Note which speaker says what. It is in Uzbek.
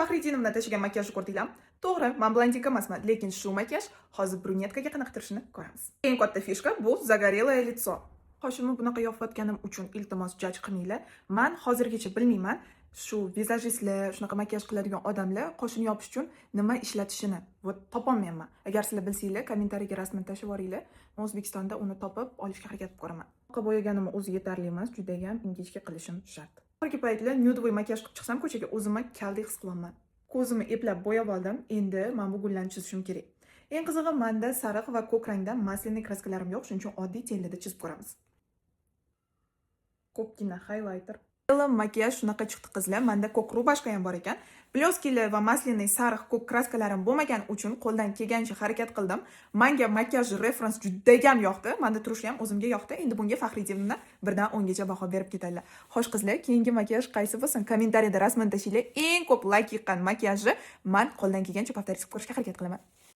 Speaker 1: Faxriddinovna tashlagan makiyajni ko'rdinglarmi? To'g'ri, men blondinka emasman, lekin shu makiyaj hozir brunetkaga qanaqtirishini ko'ramiz. Eng katta fishka bu загорелое лицо. Qoshimni bunaqa yopayotganim uchun iltimos jaj qilmanglar. Men hozirgacha bilmayman, shu vizajistlar, shunaqa makiyaj qiladigan odamlar qoshini yopish uchun nima ishlatishini topolmayman. Agar sizlar bilsanglar, kommentariyga rasmini tashlab yuboringlar. Men O'zbekistonda uni topib olishga harakat qilib ko'raman. Oqa bo'yaganim o'zi yetarli emas, juda ham ingichka qilishim shart. Hozirgi paytda nudovoy makiyaj qilib chiqsam ko'chaga o'zimni kaldek his qilaman. Ko'zimni eplab bo'yab oldim. Endi men bu gullarni chizishim kerak. Eng qizig'i, menda sariq va ko'k rangda masляный kraskalarim yo'q, shuning uchun oddiy tellada chizib ko'ramiz. Ko'pgina highlighter. Makiyaj shunaqa chiqdi qizlar. Menda ko'k rubashka ham bor ekan. Blyoskilar va masляный sariq ko'k kraskalarim bo'lmagan uchun qo'ldan kelgancha harakat qildim. Menga makiyaj reference juda ham yoqdi. Menda turishi ham o'zimga yoqdi. Endi bunga Faxriddinovna 1 dan 10 gacha baho berib ketadilar. Xo'sh qizlar, keyingi makiyaj qaysi bo'lsin? Kommentariyada rasmini tashinglar. Eng ko'p like yiqqan makiyajni men qo'ldan kelgancha повторить qilib ko'rishga harakat qilaman.